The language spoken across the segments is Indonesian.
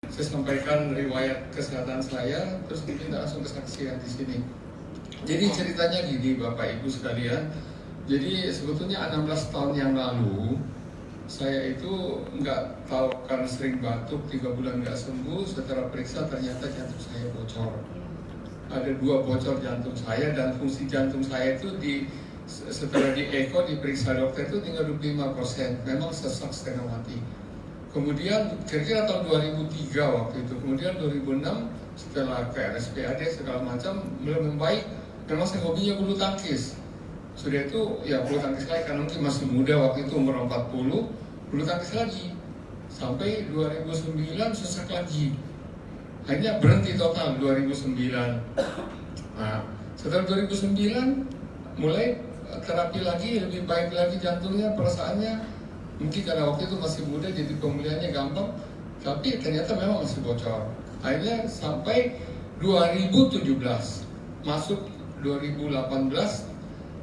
Saya sampaikan riwayat kesehatan saya, terus diminta langsung kesaksian di sini. Jadi ceritanya gini Bapak Ibu sekalian, jadi sebetulnya 16 tahun yang lalu saya itu nggak tahu karena sering batuk 3 bulan nggak sembuh. Setelah periksa ternyata jantung saya bocor. Ada 2 bocor jantung saya dan fungsi jantung saya itu setelah di eko diperiksa dokter itu tinggal 25%. Memang sesak setengah mati. Kemudian kira-kira tahun 2003 waktu itu, kemudian 2006 setelah ke RSPAD segala macam belum membaik. Memang saya hobinya bulu tangkis. Sudah itu ya bulu tangkis lagi karena mungkin masih muda waktu itu umur 40, bulu tangkis lagi. Sampai 2009 sesak lagi. Akhirnya berhenti total 2009. Nah, setelah 2009 mulai terapi lagi, lebih baik lagi jantungnya, perasaannya. Mungkin karena waktu itu masih muda jadi pemulihannya gampang, tapi ternyata memang masih bocor. Akhirnya sampai 2017, masuk 2018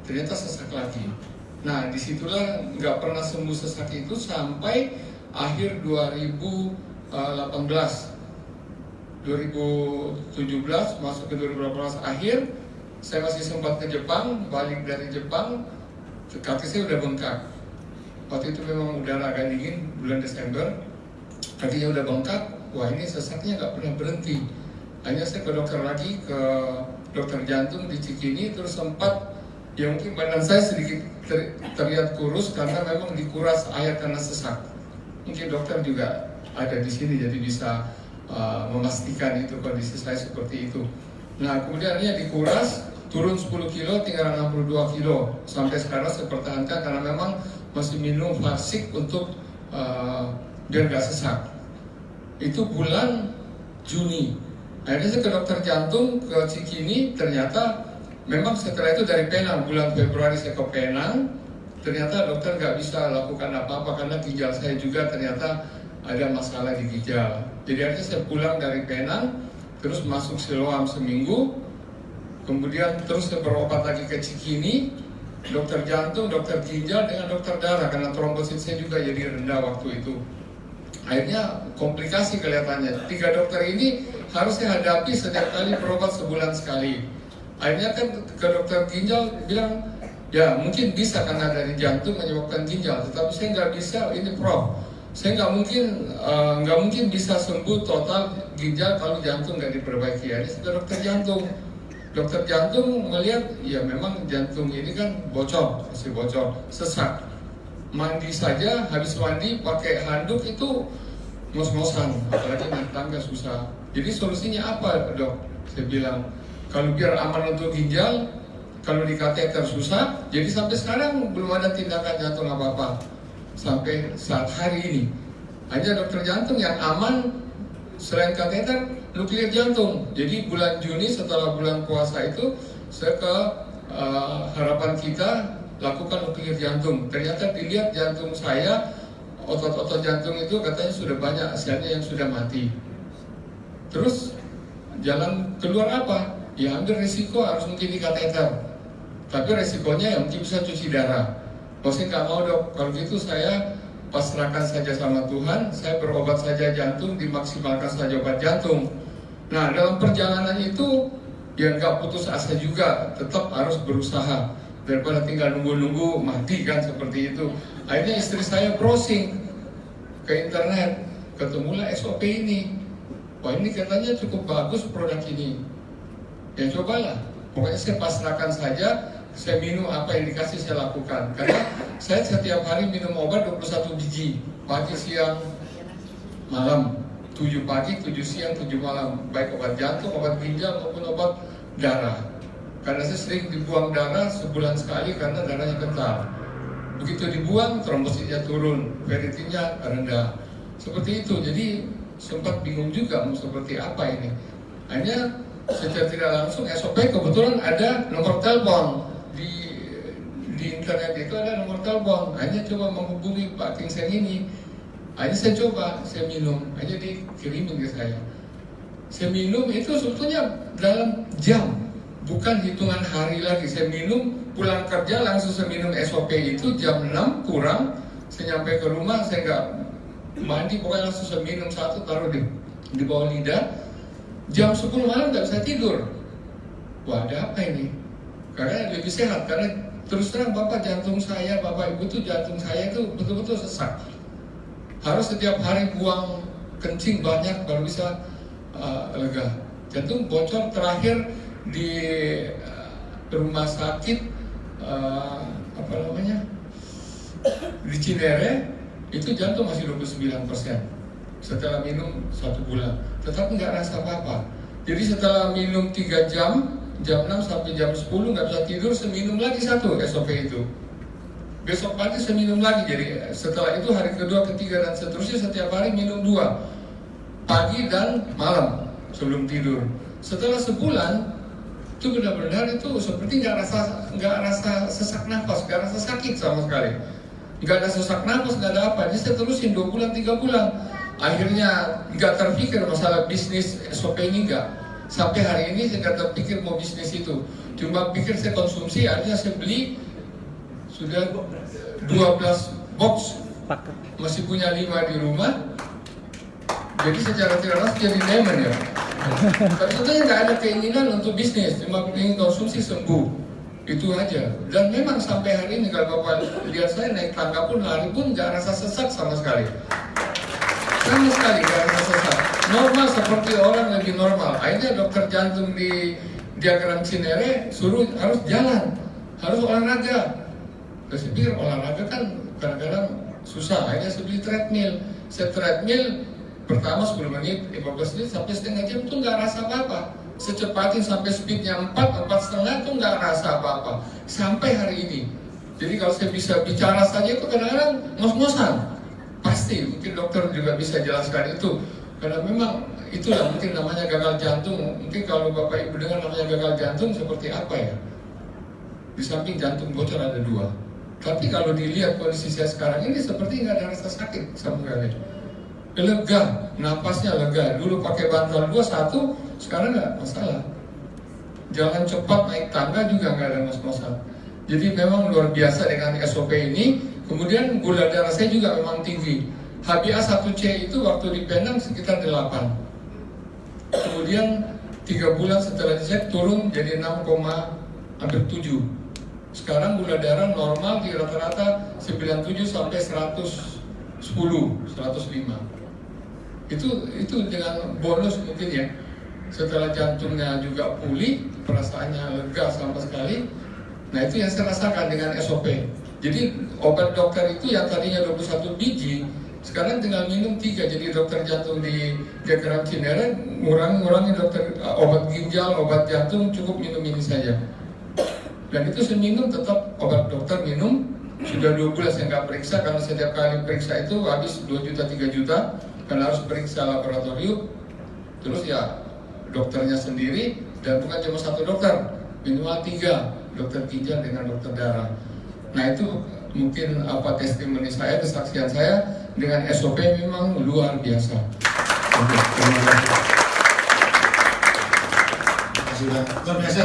ternyata sesak lagi. Nah disitulah nggak pernah sembuh sesak itu sampai akhir 2018. 2017 masuk ke 2018 akhir, saya masih sempat ke Jepang, balik dari Jepang, kaki saya udah bengkak. Waktu itu memang udara agak dingin, bulan Desember, kakinya udah bengkak. Wah ini sesaknya nggak pernah berhenti. Hanya saya ke dokter lagi, ke dokter jantung di Cikini, terus sempat, ya mungkin badan saya sedikit terlihat kurus karena memang dikuras air karena sesak. Mungkin dokter juga ada di sini jadi bisa memastikan itu kondisi saya seperti itu. Nah kemudian dikuras, turun 10 kilo, tinggal 62 kilo. Sampai sekarang saya pertahankan karena memang masih minum Varsik untuk biar gak sesak. Itu bulan Juni. Akhirnya saya ke dokter jantung ke Cikini, ternyata memang setelah itu dari Penang, bulan Februari saya ke Penang, ternyata dokter gak bisa lakukan apa-apa karena ginjal saya juga ternyata ada masalah di ginjal. Jadi akhirnya saya pulang dari Penang, terus masuk Siloam seminggu, kemudian terus saya berobat lagi ke Cikini, dokter jantung, dokter ginjal dengan dokter darah karena trombosit saya juga jadi rendah waktu itu. Akhirnya komplikasi kelihatannya. 3 dokter ini harus saya hadapi setiap kali berobat sebulan sekali. Akhirnya kan ke dokter ginjal bilang, ya mungkin bisa karena dari jantung menyebabkan ginjal, tetapi saya nggak bisa, ini Prof. Saya nggak mungkin bisa sembuh total ginjal kalau jantung nggak diperbaiki. Akhirnya saya ke dokter jantung. Dokter jantung melihat, ya memang jantung ini kan bocor, masih bocor, sesak. Mandi saja, habis mandi pakai handuk itu ngos-ngosan, apalagi naik tangga susah. Jadi solusinya apa dok? Saya bilang, kalau biar aman untuk ginjal, kalau di kateter susah, jadi sampai sekarang belum ada tindakan jantung apa-apa. Sampai saat hari ini, hanya dokter jantung yang aman selain kateter, nuklir jantung. Jadi bulan Juni setelah bulan puasa itu saya ke Harapan Kita lakukan nuklir jantung. Ternyata dilihat jantung saya, otot-otot jantung itu katanya sudah banyak asiannya yang sudah mati. Terus jalan keluar apa? Ya ambil resiko harus mungkin di kateter. Tapi resikonya ya mungkin bisa cuci darah. Kalau saya nggak mau dok, kalau gitu saya pasrahkan saja sama Tuhan, saya berobat saja jantung, dimaksimalkan saja obat jantung. Nah dalam perjalanan itu ya nggak putus asa juga, tetap harus berusaha daripada tinggal nunggu-nunggu mati kan seperti itu. Akhirnya istri saya browsing ke internet, ketemulah SOP ini. Wah ini katanya cukup bagus produk ini. Ya cobalah, pokoknya saya pasrahkan saja. Saya minum apa yang dikasih saya lakukan. Karena saya setiap hari minum obat 21 biji, pagi, siang, malam. 7 pagi, 7 siang, 7 malam. Baik obat jantung, obat ginjal maupun obat darah. Karena saya sering dibuang darah sebulan sekali karena darahnya kental. Begitu dibuang, trombositnya turun, ferritinnya rendah. Seperti itu, jadi sempat bingung juga mau seperti apa ini. Akhirnya secara tidak langsung SOP kebetulan ada nomor telepon. Di internet itu ada nomor telepon, hanya coba menghubungi Pak Kingseng ini. Hanya saya coba, saya minum, hanya dikirimin ke saya. Saya minum itu sebetulnya dalam jam, bukan hitungan hari lagi. Saya minum, pulang kerja langsung saya minum SOP itu jam 6 kurang. Saya nyampe ke rumah, saya nggak mandi, pokoknya langsung saya minum satu, taruh di di bawah lidah, jam 10 malam nggak bisa tidur. Wah, ada apa ini? Karena lebih sehat, karena terus terang Bapak, jantung saya, Bapak Ibu tuh jantung saya itu betul-betul sesak. Harus setiap hari buang kencing banyak baru bisa lega. Jantung bocor terakhir di rumah sakit di Cinere, itu jantung masih 29% setelah minum 1 bulan, tetapi nggak rasa apa-apa. Jadi setelah minum 3 jam, jam 6 sampai jam 10 nggak bisa tidur, seminum lagi 1 SOP itu. Besok pagi seminum lagi, jadi setelah itu hari kedua, ketiga, dan seterusnya setiap hari minum 2, pagi dan malam sebelum tidur. Setelah sebulan, itu benar-benar itu seperti nggak rasa sesak nafas, nggak rasa sakit sama sekali. Nggak ada sesak nafas, nggak ada apa. Jadi saya terusin 2 bulan, 3 bulan. Akhirnya nggak terpikir masalah bisnis SOP ini nggak. Sampai hari ini saya nggak terpikir mau bisnis itu. Cuma pikir saya konsumsi, akhirnya saya beli sudah 12 box. Masih punya 5 di rumah. Jadi secara tidak langsung jadi lemon ya. Tapi sebetulnya nggak ada keinginan untuk bisnis, cuma ingin konsumsi sembuh. Itu aja. Dan memang sampai hari ini kalau Bapak lihat saya naik tangga pun, lari pun nggak rasa sesak sama sekali. Sama sekali nggak rasa sesak. Normal seperti orang lebih normal. Akhirnya dokter jantung di diagram Cinere suruh harus jalan, harus olahraga. Terus saya pikir olahraga kan kadang-kadang susah. Akhirnya saya beli treadmill. Saya treadmill pertama 10 menit, 15 menit sampai setengah jam tuh nggak rasa apa-apa. Secepatin sampai speednya 4,5 tuh nggak rasa apa-apa. Sampai hari ini. Jadi kalau saya bisa bicara saja itu kadang-kadang ngos-ngosan. Pasti, mungkin dokter juga bisa jelaskan itu. Karena memang itulah mungkin namanya gagal jantung. Mungkin kalau Bapak Ibu dengar namanya gagal jantung seperti apa ya? Di samping jantung bocor ada 2. Tapi kalau dilihat kondisi saya sekarang ini seperti nggak ada rasa sakit sama sekali. Lega, napasnya lega. Dulu pakai bantal 2, 1, sekarang nggak masalah. Jalan cepat, naik tangga juga nggak ada ngos-ngosan. Jadi memang luar biasa dengan SOP ini. Kemudian gula darah saya juga memang tinggi. HbA1c itu waktu di Penang sekitar 8. Kemudian 3 bulan setelah dicek turun jadi 6,7. Sekarang gula darah normal di rata-rata 97 sampai 110, 105. Itu dengan bonus mungkin ya. Setelah jantungnya juga pulih, perasaannya lega sama sekali. Nah itu yang saya rasakan dengan SOP. Jadi obat dokter itu yang tadinya 21 biji, sekarang tinggal minum 3. Jadi dokter jantung di diagram Cinere ngurangi dokter obat ginjal, obat jantung, cukup minum ini saja. Dan itu saya minum tetap obat dokter minum. Sudah 2 bulan saya nggak periksa, karena setiap kali periksa itu habis 2 juta, 3 juta. Karena harus periksa laboratorium. Terus ya dokternya sendiri, dan bukan cuma 1 dokter, minimal 3, dokter ginjal dengan dokter darah. Nah itu mungkin testimoni saya, kesaksian saya dengan SOP memang luar biasa. Terima kasih. Sudah luar biasa.